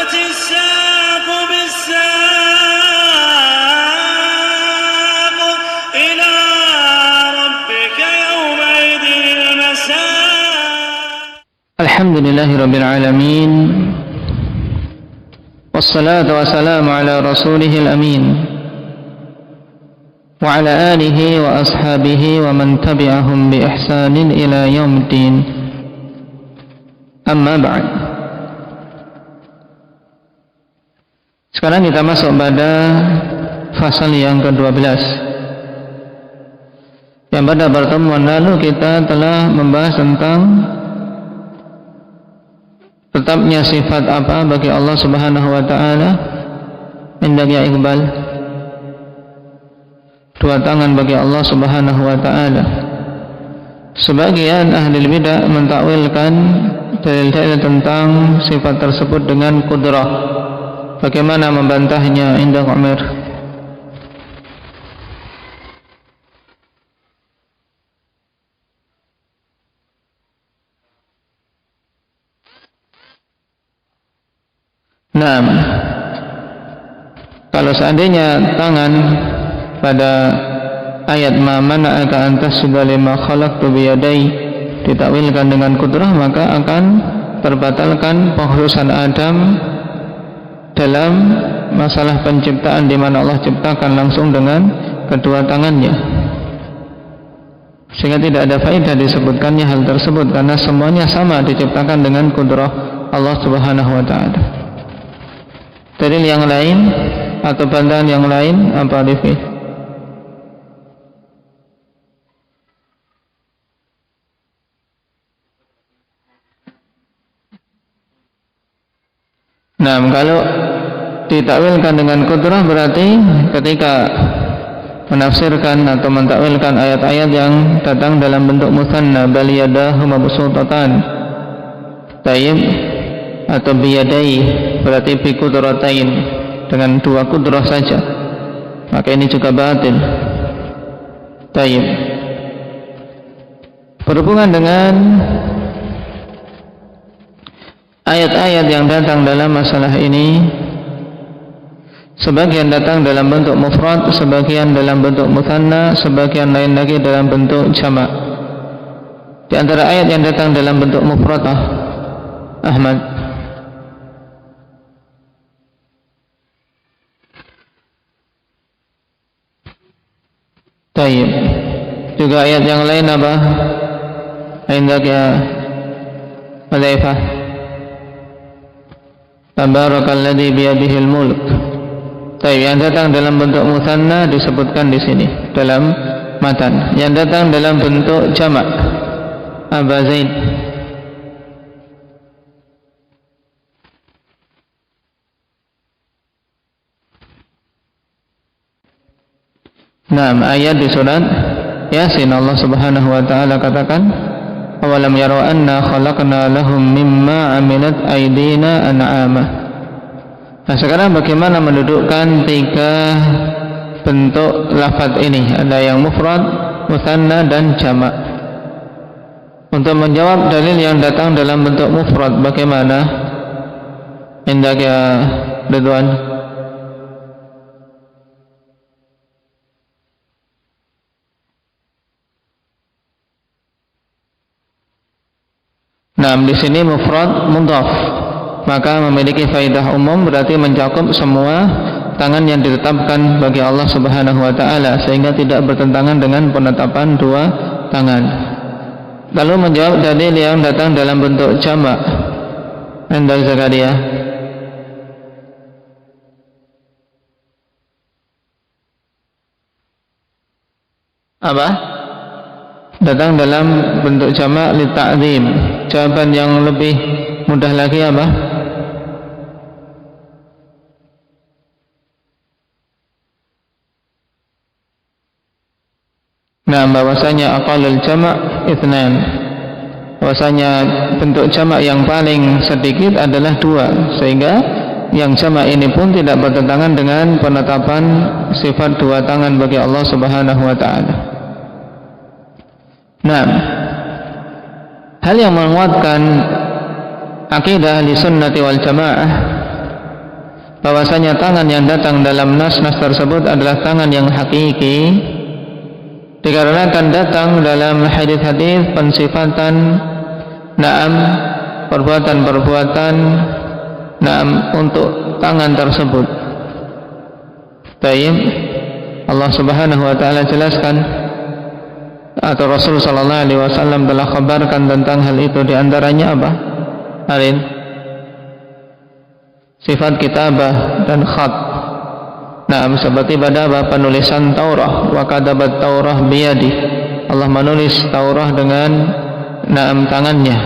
والتفت الساق بالساق إلى ربك يومئذ المساق. الحمد لله رب العالمين، والصلاة والسلام على رسوله الأمين وعلى آله وأصحابه ومن تبعهم بإحسان إلى يوم الدين. Amma ba'd. Sekarang kita masuk pada fasal yang ke-12. Yang pada pertemuan lalu kita telah membahas tentang tetapnya sifat apa bagi Allah Subhanahu wa taala. Indak ya Iqbal. Dua tangan bagi Allah Subhanahu wa taala. Sebagian ahli bidah mentakwilkan dalil-dalil tentang sifat tersebut dengan kudrah. Bagaimana membantahnya Indah Umar? Nah, kalau seandainya tangan pada ayat ma mana'aka an tasjuda lima khalaqtu biyadai ditakwilkan dengan kudrah, maka akan terbatalkan pengkhususan Adam dalam masalah penciptaan, di mana Allah ciptakan langsung dengan kedua tangannya, sehingga tidak ada faedah disebutkannya hal tersebut karena semuanya sama diciptakan dengan kudrah Allah Subhanahu wa taala. Dalil yang lain atau bantahan yang lain apa Livi? Nah, kalau ditakwilkan dengan kudrah berarti ketika menafsirkan atau mentakwilkan ayat-ayat yang datang dalam bentuk musanna, bal yadahu mabsutatan, tayyib, atau biyadai, berarti bi kudratain, dengan dua kudrah saja, maka ini juga batil. Tayyib. Berhubungan dengan ayat-ayat yang datang dalam masalah ini, sebagian datang dalam bentuk mufrad, sebagian dalam bentuk musanna, sebagian lain lagi dalam bentuk jamak. Di antara ayat yang datang dalam bentuk mufrad, Ahmad, tayyib. Juga ayat yang lain apa? Indak ya Hudzaifah. Tabarakalladzi biyadihil mulk. Tayyib, yang datang dalam bentuk musanna disebutkan di sini dalam matan. Yang datang dalam bentuk jamak, Aba Zaid. Nah, ayat di surat Yasin Allah Subhanahu wa taala katakan, awalam yaraw anna khalaqna lahum mimma amilat aydina an'ama. Nah, sekarang bagaimana mendudukkan tiga bentuk lafaz ini, ada yang mufrad, musanna dan jamak. Untuk menjawab dalil yang datang dalam bentuk mufrad bagaimana? Indak ya Ridwan. Nah, di sini mufrad mudhaf, maka memiliki faidah umum, berarti mencakup semua tangan yang ditetapkan bagi Allah Subhanahu wa taala, sehingga tidak bertentangan dengan penetapan dua tangan. Lalu menjawab dalil yang datang dalam bentuk jamak, Anda Zakaria. Apa? Datang dalam bentuk jamak li ta'zim. Jawaban yang lebih mudah lagi apa? Nah, bahwasanya aqallul jamak itsnan. Bahwasanya bentuk jamak yang paling sedikit adalah dua, sehingga yang jamak ini pun tidak bertentangan dengan penetapan sifat dua tangan bagi Allah Subhanahu wa taala. Nah, hal yang menguatkan akidah ahli sunnati wal jamaah bahwasanya tangan yang datang dalam nas-nas tersebut adalah tangan yang hakiki, dikarenakan datang dalam hadis-hadis pensifatan perbuatan-perbuatan untuk tangan tersebut. Tayyib, Allah Subhanahu wa taala jelaskan atau Rasul sallallahu alaihi wasallam telah kabarkan tentang hal itu, di antaranya apa? Arin, sifat kitabah dan khat. Seperti pada penulisan Taurah, wa katabat Taurah biyadi. Allah menulis Taurah dengan tangannya.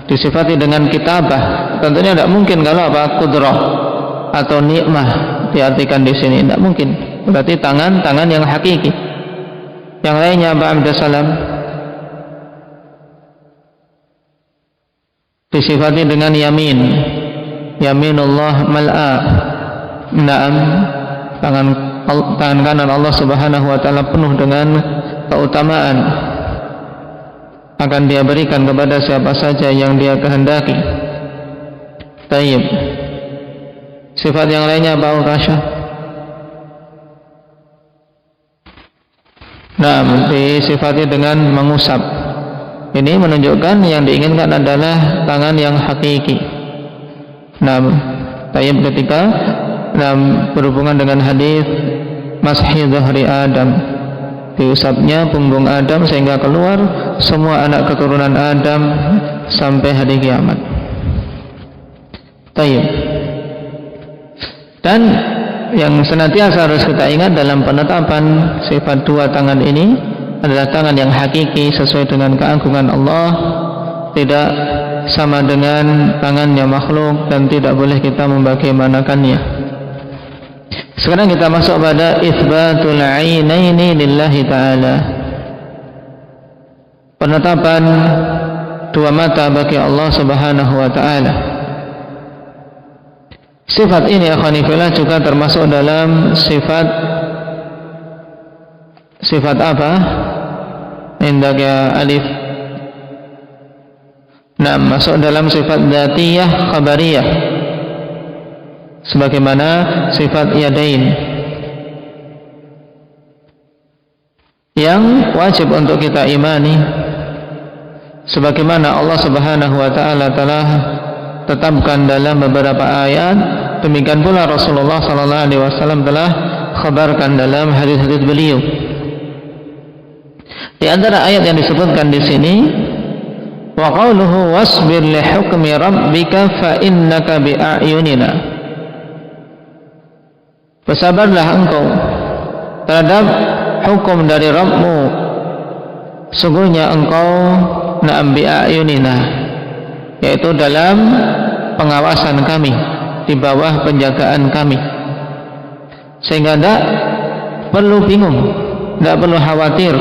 Disifati dengan kitabah. Tentunya tidak mungkin kalau kudrah atau nikmah diartikan di sini, tidak mungkin. Berarti tangan yang hakiki. Yang lainnya Abdussalam disifati dengan yamin, yaminullah mal'a. Tangan kanan Allah Subhanahu wa taala penuh dengan keutamaan, akan dia berikan kepada siapa saja yang dia kehendaki. Tayyib. Sifat yang lainnya apa, Rasya? Disifati dengan mengusap. Ini menunjukkan yang diinginkan adalah tangan yang hakiki. Tayyib ketika berhubungan dengan hadis mashi dhahri Adam, diusapnya punggung Adam sehingga keluar semua anak keturunan Adam sampai hari kiamat. Tayyib. Dan yang senantiasa harus kita ingat dalam penetapan sifat dua tangan ini adalah tangan yang hakiki sesuai dengan keagungan Allah, tidak sama dengan tangannya makhluk, dan tidak boleh kita membagaimanakannya. Sekarang kita masuk pada itsbatul ainaini lillahi ta'ala, penetapan dua mata bagi Allah Subhanahu wa ta'ala. Sifat ini akhwanifillah juga termasuk dalam sifat apa? Indaka alif. Masuk dalam sifat dzatiyah khabariyah, sebagaimana sifat yadain yang wajib untuk kita imani, sebagaimana Allah Subhanahu wa ta'ala telah tetapkan dalam beberapa ayat. Demikian pula Rasulullah sallallahu alaihi wasallam telah khabarkan dalam hadis-hadis beliau. Di antara ayat yang disebutkan di sini, wa qauluhu wasbir li hukmi rabbika fa innaka bi a'yunina. Bersabarlah engkau terhadap hukum dari Rabbmu, sungguhnya engkau bi a'yunina, yaitu dalam pengawasan kami, di bawah penjagaan kami, sehingga tidak perlu bingung, tidak perlu khawatir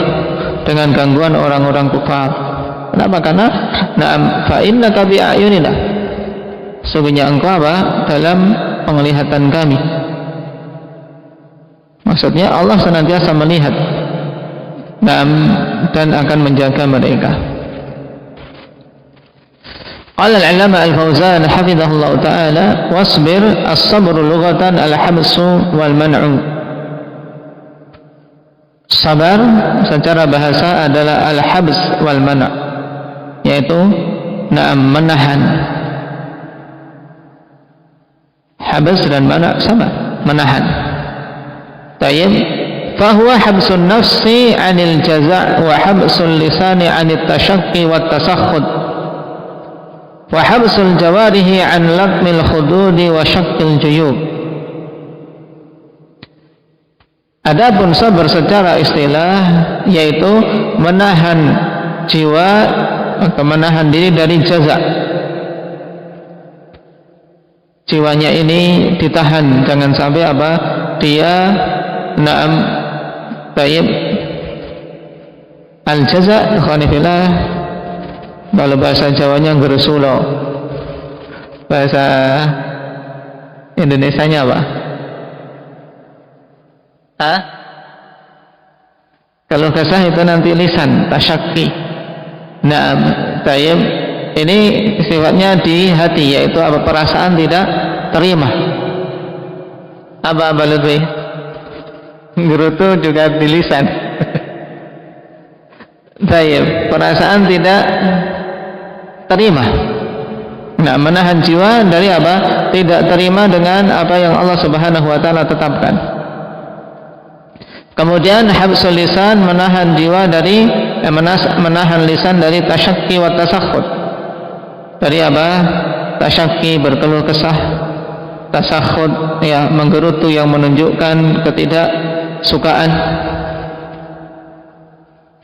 dengan gangguan orang-orang kufar. Kenapa? Karena fa innaka bi a'yunina, sungguhnya engkau dalam penglihatan kami. Maksudnya Allah senantiasa melihat dan akan menjaga mereka. Qala al-'allama al-Fauzan hafizahullah ta'ala, wasbir as-sabru lughatan al-habsu wal man'u. Sabar secara bahasa adalah al-habs wal man', yaitu menahan. Habs dan mana sama, menahan. Tayyib. Fahuwa habsun nafsi 'anil jaza' wa habsul lisani 'anit tashaqqi wat tasakhkhud wa habsul jawarihi 'an laqmil khududi wa syaqqil juyub. Adapun sabar secara istilah yaitu menahan jiwa atau menahan diri dari jaza'. Jiwanya ini ditahan, jangan sampai dia tayyib. Al-jaza' ikhwanifillah, kalau bahasa Jawanya gerusulo, bahasa Indonesianya apa? Kalau kasah itu nanti lisan, tasyakki. Tayyib, ini sifatnya di hati, yaitu perasaan tidak terima. Apa Lutfi? Gerutu juga di lisan. Baik, perasaan tidak terima. Nah, menahan jiwa dari apa? Tidak terima dengan apa yang Allah Subhanahu wa taala tetapkan. Kemudian habsul lisan, menahan jiwa dari menahan lisan dari tasyakki wa tasakhut. Dari apa? Tasyakki, berkeluh kesah, tasakhut, ya, menggerutu yang menunjukkan ketidaksukaan.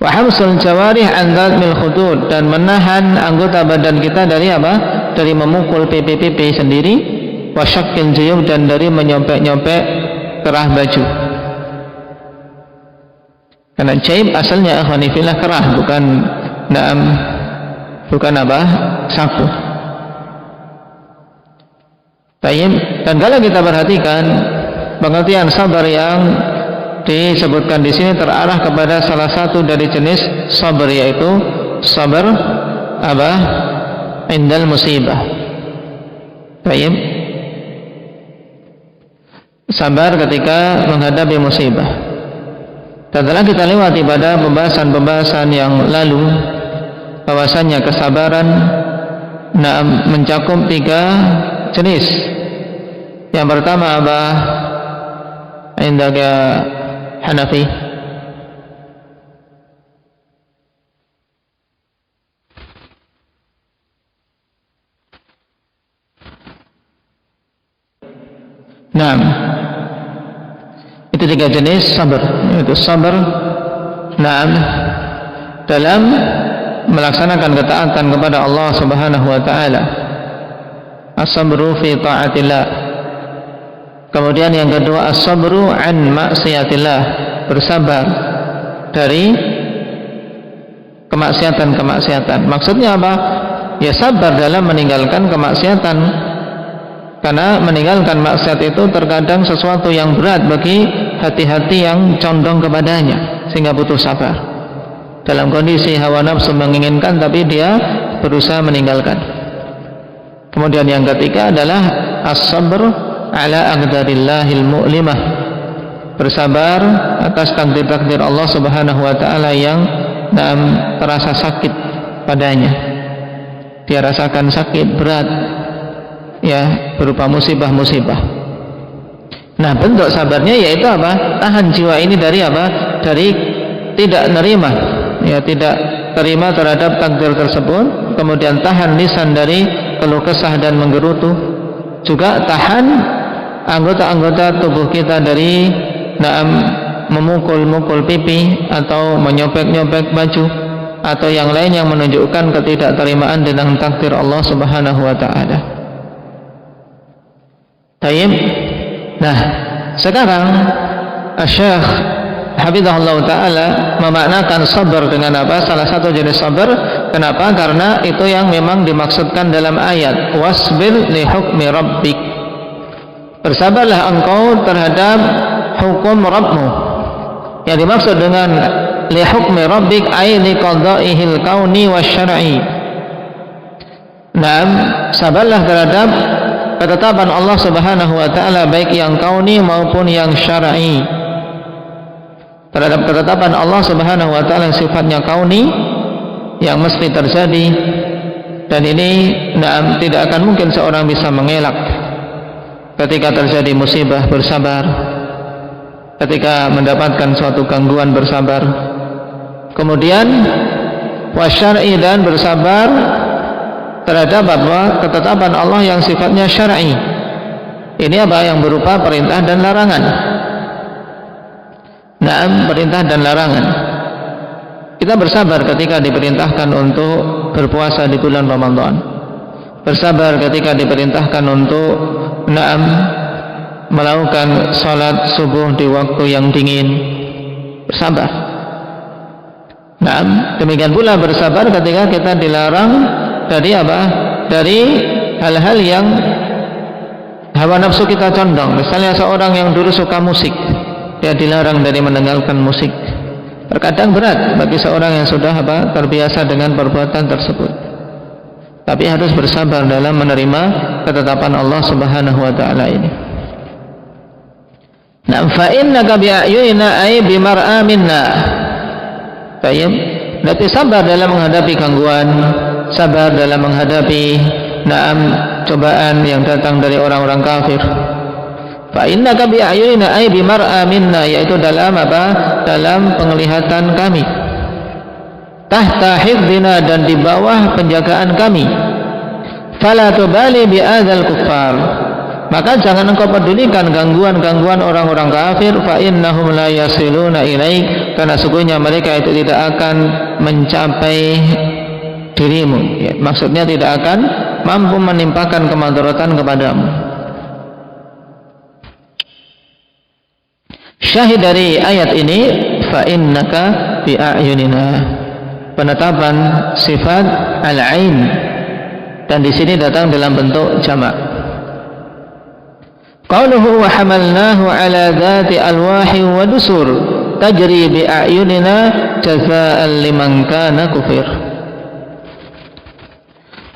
Wa habsul jawarih an dzatmil khudud, dan menahan anggota badan kita dari apa? Dari memukul pipi-pipi sendiri, wa syakkil juyub, dan dari menyopek-nyopek kerah baju. Karena jaib asalnya akhwani fillah kerah, bukan apa? Saku. Baik, dan kalau kita perhatikan pengertian sabar yang disebutkan di sini terarah kepada salah satu dari jenis sabar, yaitu sabar apa? Indal musibah. Baik, sabar ketika menghadapi musibah. Dan telah kita lewati pada pembahasan-pembahasan yang lalu bahwasanya kesabaran mencakup 3 jenis. Yang pertama apa? Indaga Hanafi. Naam. Itu 3 jenis sabar. Itu sabar dalam melaksanakan ketaatan kepada Allah Subhanahu wa taala. As-sabru fi ta'atillah. Kemudian yang kedua, as-sabru an maksiatillah, bersabar dari kemaksiatan. Maksudnya apa? Ya, sabar dalam meninggalkan kemaksiatan. Karena meninggalkan maksiat itu terkadang sesuatu yang berat bagi hati-hati yang condong kepadanya, sehingga butuh sabar. Dalam kondisi hawa nafsu menginginkan, tapi dia berusaha meninggalkan. Kemudian yang ketiga adalah as-sabr ala aqdarillahil mu'limah, bersabar atas takdir-takdir Allah Subhanahu wa taala yang terasa sakit padanya. Dia rasakan sakit berat, ya, berupa musibah-musibah. Nah, bentuk sabarnya yaitu apa? Tahan jiwa ini dari apa? Dari tidak nerima, ya, tidak terima terhadap takdir tersebut. Kemudian tahan lisan dari keluh kesah dan menggerutu. Juga tahan anggota-anggota tubuh kita dari memukul-mukul pipi atau menyopek-nyopek baju atau yang lain yang menunjukkan ketidakterimaan dengan takdir Allah Subhanahu wa taala. Baik. Nah, sekarang Syekh Hafizahullah Ta'ala memaknakan sabar dengan apa? Salah satu jenis sabar. Kenapa? Karena itu yang memang dimaksudkan dalam ayat, wasbir li hukmi rabbik, bersabarlah engkau terhadap hukum Rabbmu. Yang dimaksud dengan li hukmi rabbik ay li qadaihil kauni wasyar'i. Nah, sabarlah terhadap ketetapan Allah Subhanahu wa taala, baik yang kauni maupun yang syar'i. Terhadap ketetapan Allah Subhanahu wa taala yang sifatnya kauni, yang mesti terjadi, dan ini tidak akan mungkin seorang bisa mengelak. Ketika terjadi musibah, bersabar. Ketika mendapatkan suatu gangguan, bersabar. Kemudian wasyar'i, dan bersabar terhadap apa? Ketetapan Allah yang sifatnya syar'i. Ini apa? Yang berupa perintah dan larangan. Perintah dan larangan. Kita bersabar ketika diperintahkan untuk berpuasa di bulan Ramadan. Bersabar ketika diperintahkan untuk melakukan salat subuh di waktu yang dingin. Bersabar. Demikian pula bersabar ketika kita dilarang dari apa? Dari hal-hal yang hawa nafsu kita condong. Misalnya seorang yang dulu suka musik, dia dilarang dari mendengarkan musik. Terkadang berat bagi seorang yang sudah terbiasa dengan perbuatan tersebut. Tapi harus bersabar dalam menerima ketetapan Allah Subhanahu wa taala ini. Nah, fa innaka bi a'yunina ay bi mar'a minna. Baik, berarti sabar dalam menghadapi gangguan, sabar dalam menghadapi cobaan yang datang dari orang-orang kafir. Fa innaka bi a'yunina ay bi mar'a minna, yaitu dalam apa? Dalam penglihatan kami. Tahta hifdina, dan di bawah penjagaan kami. Fala tubali bi adzal kuffar, maka jangan engkau pedulikan gangguan-gangguan orang-orang kafir. Fa innahum la yasiluna ilaik, karena sesungguhnya mereka itu tidak akan mencapai dirimu, ya, maksudnya tidak akan mampu menimpakan kemadaratan kepadamu. Syahid dari ayat ini, fa innaka bi a'yunina, penetapan sifat al-ain, dan di sini datang dalam bentuk jamak. Qauluhu wa hamalnahu ala dhati alwahi wa dusur tajri bi a'yunina jazaa'an liman kana kufir.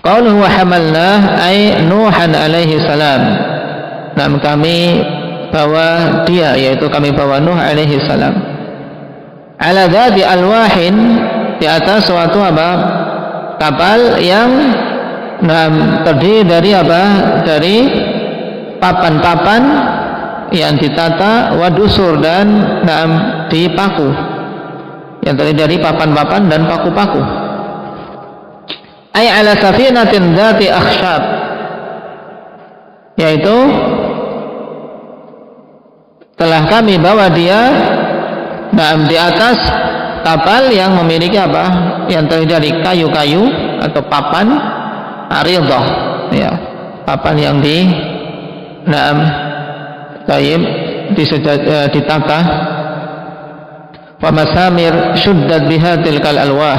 Qauluhu wa hamalnah ay Nuhan alaihi salam. Nah, kami bawa dia, yaitu kami bawa Nuh alaihi salam, ala dhati alwahin, di atas suatu apa? Kapal yang terdiri dari apa? Dari papan-papan yang ditata, wadusur, dan dipaku, yang terdiri dari papan-papan dan paku-paku. Ay ala safinatin dzati akhshab, yaitu telah kami bawa dia di atas kapal yang memiliki apa? Yang terdiri dari kayu-kayu atau papan aridah, ya, papan yang ditata. Wa masamir syuddat biha tilkal alwah,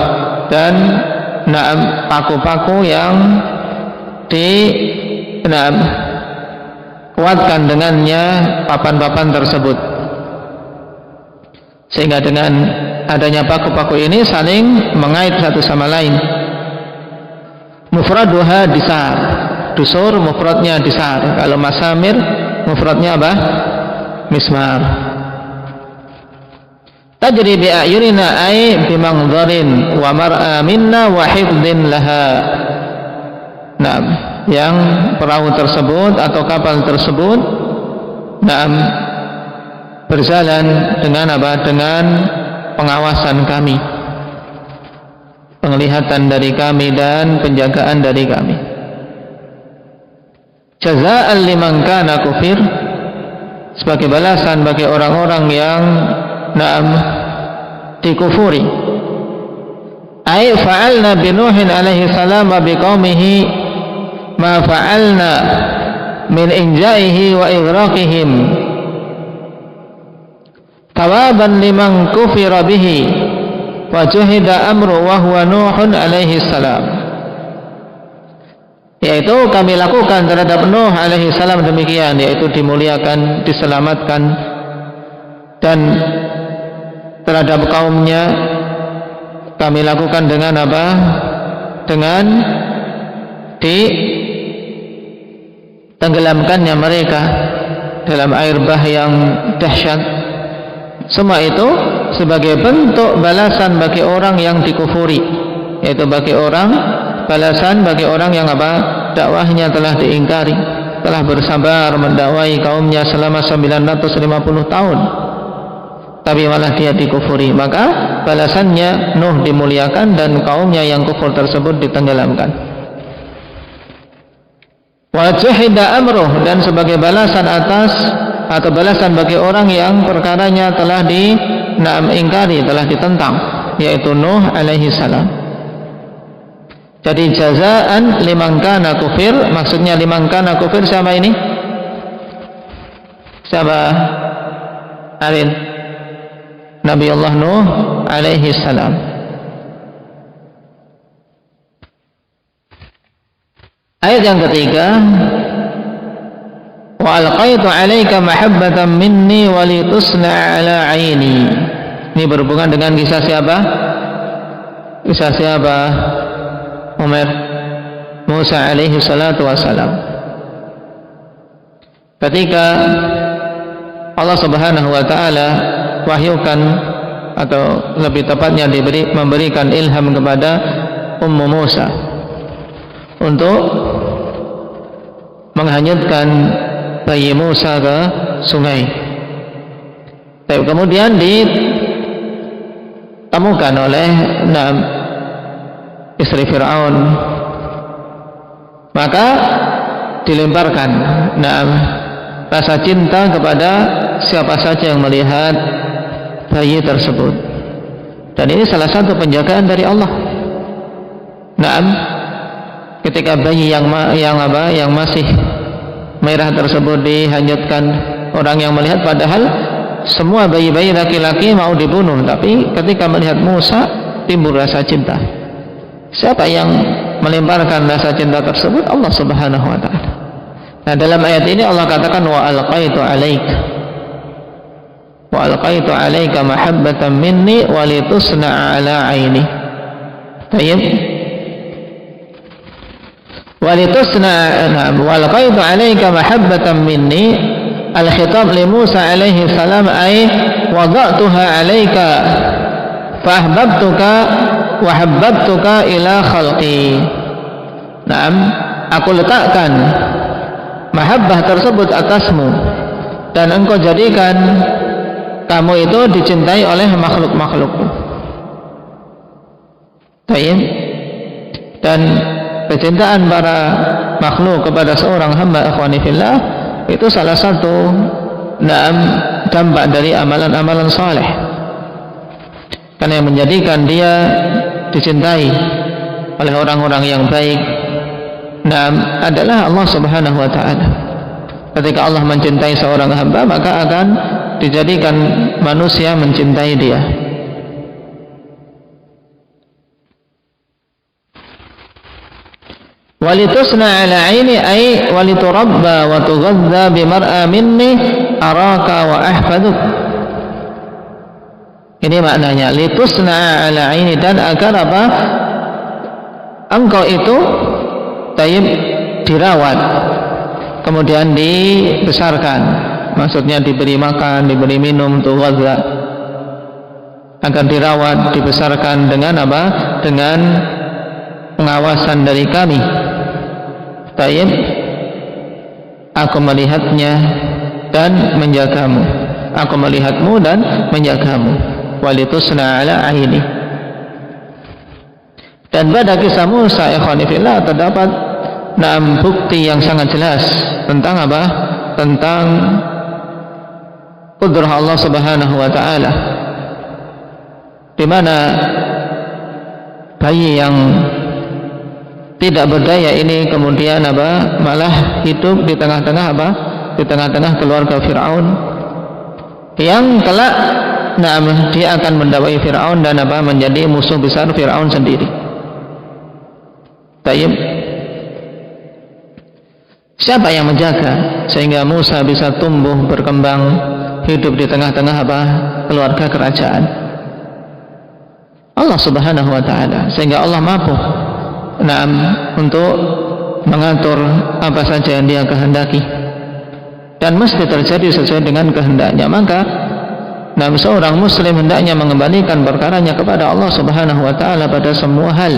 dan paku-paku yang kuatkan dengannya papan-papan tersebut, sehingga dengan adanya paku-paku ini saling mengait satu sama lain. Mufraduha disar, dusur mufradnya disar. Kalau masamir mufradnya apa? Mismar. Tajri bi a'yunina ay bi manzarin wa mar'a minna wa hifdhin laha. Nah, yang perahu tersebut atau kapal tersebut berjalan dengan apa? Dengan pengawasan kami, penglihatan dari kami, dan penjagaan dari kami. Jazaa'an liman kana kufir, sebagai balasan bagi orang-orang yang dikufuri. Ai fa'alna bi Nuhin alaihi salam wa biqaumihi ma fa'alna min inja'ihi wa ighraqihim tawaban liman kufira bihi wa juhida amru wa huwa Nuhun alaihi salam, yaitu kami lakukan terhadap Nuh alaihi salam demikian, yaitu dimuliakan, diselamatkan, dan terhadap kaumnya kami lakukan dengan apa? Dengan ditenggelamkannya mereka dalam air bah yang dahsyat. Semua itu sebagai bentuk balasan bagi orang yang dikufuri, yaitu balasan bagi orang yang apa? Dakwahnya telah diingkari, telah bersabar mendakwai kaumnya selama 950 tahun, tapi malah dia dikufuri. Maka balasannya Nuh dimuliakan dan kaumnya yang kufur tersebut ditenggelamkan. Wa juhida amruh, dan sebagai balasan atas atau balasan bagi orang yang perkaranya telah diingkari, telah ditentang, yaitu Nuh alaihi salam. Jadi jazaan liman kana kufir, maksudnya liman kana kufir siapa ini? Siapa? Arin? Nabi Allah Nuh alaihi salam. Ayat yang ketiga, wa alqaitu 'alaika mahabbatan minni wa litusna 'ala 'aini. Ini berhubungan dengan kisah siapa? Kisah siapa? Umar, Musa alaihi salatu wassalam. Ketika Allah Subhanahu wa taala wahyukan, atau lebih tepatnya memberikan ilham kepada Ummu Musa untuk menghanyutkan bayi Musa ke sungai. Tapi kemudian ditemukan oleh istri Fir'aun, maka dilemparkan rasa cinta kepada siapa saja yang melihat bayi tersebut. Dan ini salah satu penjagaan dari Allah. Ketika bayi yang masih merah tersebut dihanyutkan, orang yang melihat, padahal semua bayi-bayi laki-laki mau dibunuh, tapi ketika melihat Musa timbul rasa cinta. Siapa yang melemparkan rasa cinta tersebut? Allah Subhanahu wa taala. Nah, dalam ayat ini Allah katakan wa alqaitu alaika mahabbatan minni wa litusna'a ala aini. Baik. Wa litusna'a wa alqaitu alaika mahabbatan minni, al-khitab li Musa alaihi salam ay wada'tuha alaika fa ahbabtuka wa habbabtuka ila khalqi. Aku letakkan mahabbah tersebut atasmu dan engkau jadikan kamu itu dicintai oleh makhluk-makhlukku. Baik. Dan kecintaan para makhluk kepada seorang hamba, ikhwani fillah, itu salah satu dampak dari amalan-amalan saleh. Karena yang menjadikan dia dicintai oleh orang-orang yang baik adalah Allah Subhanahu wa taala. Ketika Allah mencintai seorang hamba, maka akan dijadikan manusia mencintai dia. Walitusna ala aini ay waliturabba wa tughadza bimar'a minni araka wa ahfaduk. Ini maknanya, litusna ala aini, dan agar apa? Engkau itu dirawat, kemudian dibesarkan, maksudnya diberi makan, diberi minum, tughadza, agar dirawat, dibesarkan dengan apa? Dengan pengawasan dari kami. Tayyib, aku melihatnya dan menjagamu, aku melihatmu dan menjagamu. Walitusna ala aini. Dan pada kisah Musa, ikhwani fillah, terdapat 6 bukti yang sangat jelas tentang apa? Tentang qudrah Allah Subhanahu wa taala, di mana bayi yang tidak berdaya ini kemudian apa? Malah hidup di tengah-tengah apa? Di tengah-tengah keluarga Fir'aun yang kelak dia akan mendakwai Fir'aun dan apa? Menjadi musuh besar Fir'aun sendiri. Tayyib. Siapa yang menjaga sehingga Musa bisa tumbuh, berkembang, hidup di tengah-tengah apa? Keluarga kerajaan? Allah Subhanahu wa taala. Sehingga Allah mampu untuk mengatur apa saja yang dia kehendaki, dan mesti terjadi sesuai dengan kehendaknya. Maka seorang muslim hendaknya mengembalikan perkaranya kepada Allah Subhanahu wa taala pada semua hal,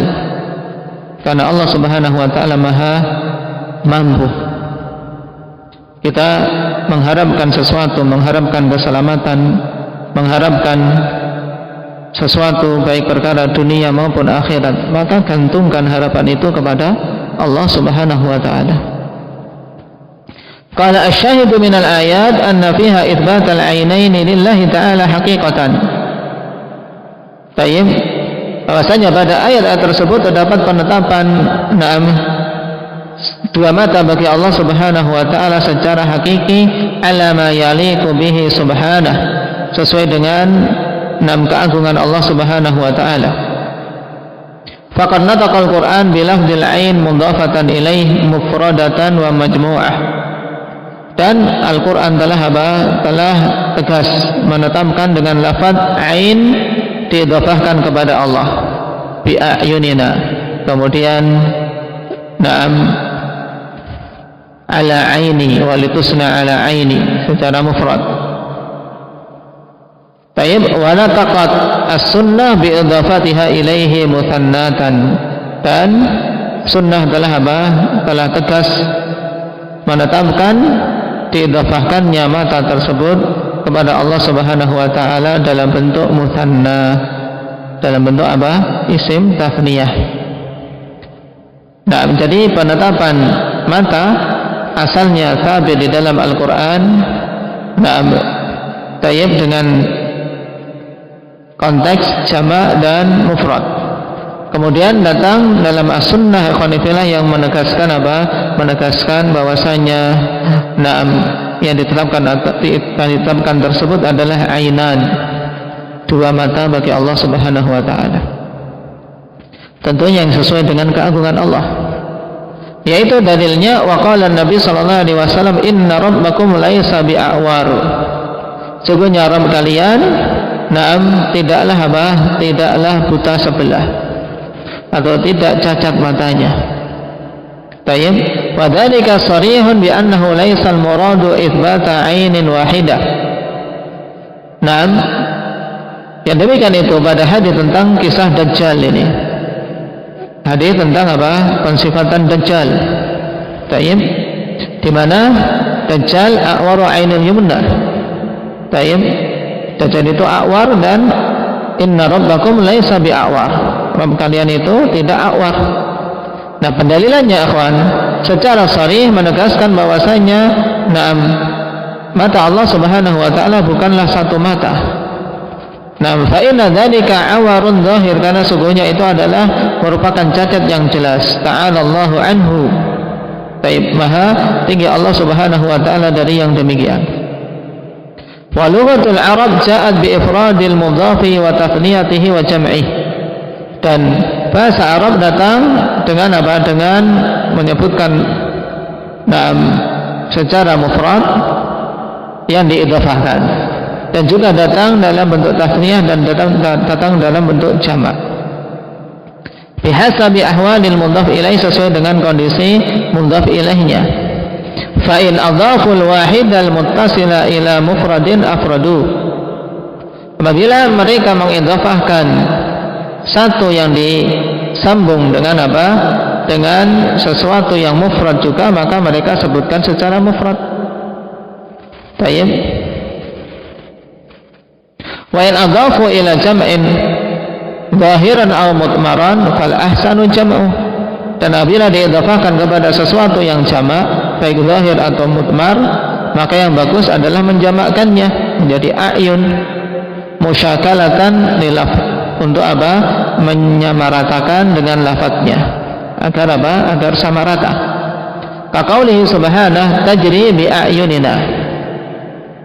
karena Allah Subhanahu wa taala Maha mampu. Kita mengharapkan sesuatu, mengharapkan keselamatan, mengharapkan sesuatu baik perkara dunia maupun akhirat, maka gantungkan harapan itu kepada Allah Subhanahu wa taala. Qala asy-syahidu minal ayat anna fiha itsbatal ainaini lillahi ta'ala haqiqatan. Baik, bahwasanya pada ayat-ayat tersebut terdapat penetapan dua mata bagi Allah Subhanahu wa taala secara hakiki, ala ma yaliqu bihi subhanahu, sesuai dengan keagungan Allah Subhanahu wa taala. Faqad nataqal Qur'an bi lafdzil ain mudhafatan ilaih mufradatan wa majmu'ah. Dan Al-Qur'an telah tegas menetapkan dengan lafaz ain diidhafahkan kepada Allah bi a'yunina, kemudian ala aini walitusna ala aini secara mufrad. Tayyib wa nataqat as-sunnah bi idafatiha ilaihi muthannatan, dan sunnah telah apa? Telah tegas menetapkan diidafahkannya mata tersebut kepada Allah Subhanahu wa taala dalam bentuk muthanna, dalam bentuk apa? Isim tafniyah. Nah, jadi penetapan mata asalnya sabit di dalam Al-Qur'an. Nah, tayyib dengan konteks jamak dan mufrad. Kemudian datang dalam as-sunnah ikhwanifillah yang menegaskan apa? Menegaskan bahwasanya na'am yang ditetapkan tersebut adalah ainan, dua mata bagi Allah Subhanahu wa taala. Tentunya yang sesuai dengan keagungan Allah. Yaitu dalilnya wa qala Nabi sallallahu alaihi wasallam inna rabbakum laisa bi'awar. Sesungguhnya Rabb kalian na'am tidaklah apa? Tidaklah buta sebelah atau tidak cacat matanya. Tayyib wa dzalika sharihun bi annahu laisa al-muradu itsbata 'ainin wahidah. Naam, yang demikian itu pada hadis tentang kisah Dajjal ini. Hadis tentang apa? Pensifatan Dajjal. Tayyib, di mana Dajjal a'waru 'ainil yumna. Tayyib, Dajjal itu a'war, dan inna rabbakum laisa bi'awar. Rabb kalian itu tidak a'war. Nah, pendalilannya akhwan secara sharih menegaskan bahwasanya na'am mata Allah Subhanahu wa taala bukanlah satu mata. Nah, fa inna dzalika awarun zahir, karena sungguhnya itu adalah merupakan cacat yang jelas. Ta'ala Allahu anhu. Taib, maha tinggi Allah Subhanahu wa taala dari yang demikian. Wa lughatul Arab ja'at bi ifradil mudhafi wa tathniyatihi wa jam'ihi. Dan bahasa Arab datang dengan apa? Dengan menyebutkan secara mufrad yang diidhafahkan, dan juga datang dalam bentuk tasniyah dan datang dalam bentuk jamak. Bihasabi ahwalil mudhaf ilaih, sesuai dengan kondisi mudhaf ilaihnya. Fa in adhaful wahid al muttasila ila mufradin afradu. Apabila mereka mengidhafahkan satu yang disambung dengan apa? Dengan sesuatu yang mufrad juga, maka mereka sebutkan secara mufrad. Tayyib. Wa in adhafu ila jam'in zahiran aw mutmaran fal ahsanu jam'u. Dan apabila diidhafahkan kepada sesuatu yang jamak, baik zahir atau mutmar, maka yang bagus adalah menjamakkannya menjadi a'yun musyakalatan lilaf, untuk apa? Menyamaratakan dengan lafadznya agar apa? Agar sama rata. Kaqaulihi subhanahu tajri bi a'yunina.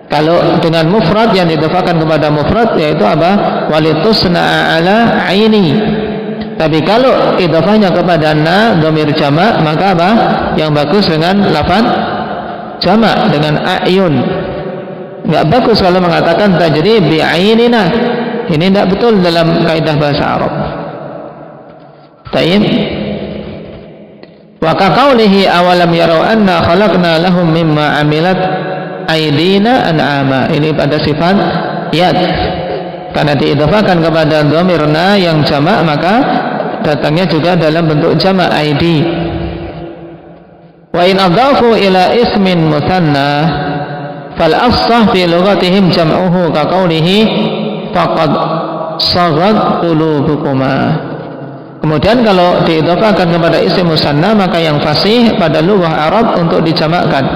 Kalau dengan mufrad yang didhafahkan kepada mufrad, yaitu apa? Walitusna ala aini. Tapi kalau idhafahnya kepada na dhamir jamak, maka apa? Yang bagus dengan lafaz jamak, dengan a'yun. Enggak bagus kalau mengatakan tajri bi ainina. Ini tidak betul dalam kaidah bahasa Arab. Tayyib. Wa kaqaulihi awalam yarau anna khalaqna lahum mimma amilat aydina an'ama. Ini pada sifat yad, karena diidhafahkan kepada dhamir na yang jamak, maka datangnya juga dalam bentuk jamak aidi. Wa in adhafu ila ismin muthanna fal afsah fi lughatihim jam'uhu kaqaulihi faqad saghat qulubukuma. Kemudian kalau diidhafahkan kepada isim musanna, maka yang fasih pada lughah Arab untuk dijamakkan.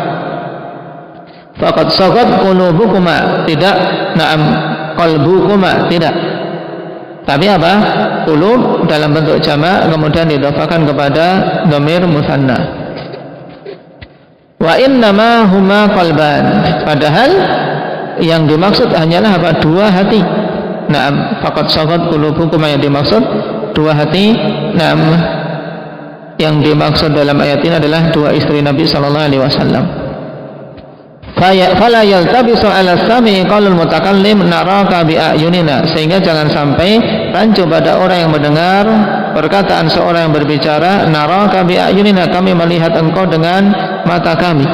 Faqad saghat qulubukuma, tidak na'am qalbukuma, tidak. Tapi apa? Qulub dalam bentuk jamak, kemudian diidhafahkan kepada dhamir musanna. Wa innama huma qalban, padahal yang dimaksud hanyalah apa? Dua hati. Naam, faqad saghat qulubukum, yang dimaksud dua hati. Naam, yang dimaksud dalam ayat ini adalah dua istri Nabi sallallahu alaihi wasallam. Fala yaltabisu ala sami qaulul mutakallim naraka bi ayunina, sehingga jangan sampai rancu pada orang yang mendengar perkataan seorang yang berbicara, naraka bi ayunina, kami melihat engkau dengan mata kami.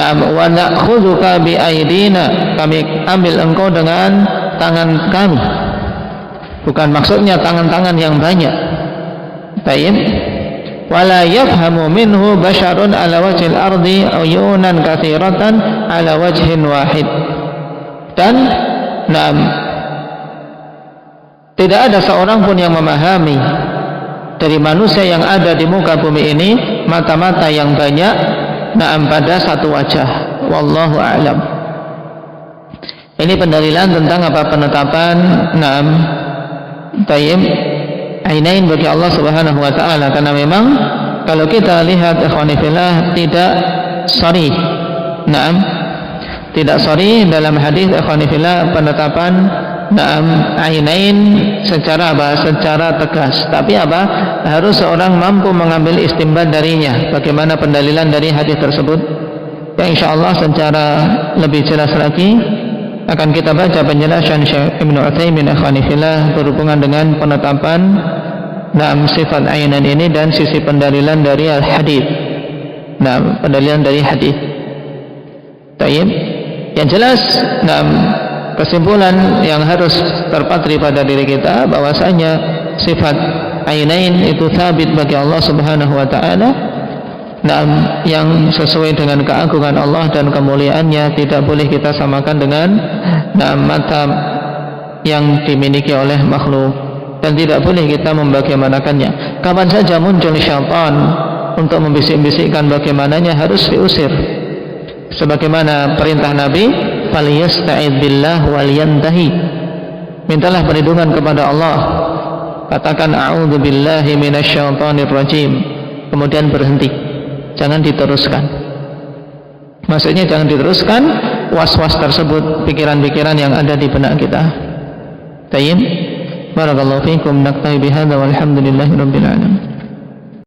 Na'am wa na'khudhuka bi aidina, kami ambil engkau dengan tangan kami. Bukan maksudnya tangan-tangan yang banyak. Baik. Wala yafhamu minhu basyarun ala wajhil ardi uyunan katsiratan ala wajhin wahid. Dan na'am, tidak ada seorang pun yang memahami dari manusia yang ada di muka bumi ini mata-mata yang banyak, na'am, pada satu wajah. Wallahu a'lam. Ini pendalilan tentang apa penetapan na'am tayyib ainain bagi Allah Subhanahu wa taala, karena memang kalau kita lihat ikhwani fillah tidak sharih, na'am, tidak sharih dalam hadis ikhwani fillah penetapan na'am ainain secara apa? Secara tegas. Tapi apa? Harus seorang mampu mengambil istinbat darinya. Bagaimana pendalilan dari hadis tersebut? Ya insyaallah secara lebih jelas lagi akan kita baca penjelasan Syekh Ibnu Utsaimin ikhwani fillah berhubungan dengan penetapan na'am sifat ainan ini dan sisi pendalilan dari al-hadis. Na'am, pendalilan dari hadis. Baik. Yang jelas, na'am, kesimpulan yang harus terpatri pada diri kita bahwasanya sifat ainain itu sabit bagi Allah Subhanahu wa taala. Nah, yang sesuai dengan keagungan Allah dan kemuliaannya, tidak boleh kita samakan dengan mata yang dimiliki oleh makhluk, dan tidak boleh kita membagaimanakannya. Kapan saja muncul syaitan untuk membisik-bisikkan bagaimananya, harus diusir. Sebagaimana perintah Nabi, "Falyasta'id billah wal yantahi." Mintalah perlindungan kepada Allah. Katakan a'udzu billahi minasyaitonir rajim. Kemudian berhenti. Jangan diteruskan. Maksudnya jangan diteruskan was-was tersebut, pikiran-pikiran yang ada di benak kita. Tayyib. Barakallahu fiikum. Naktafi bihadza walhamdulillahirabbil alamin.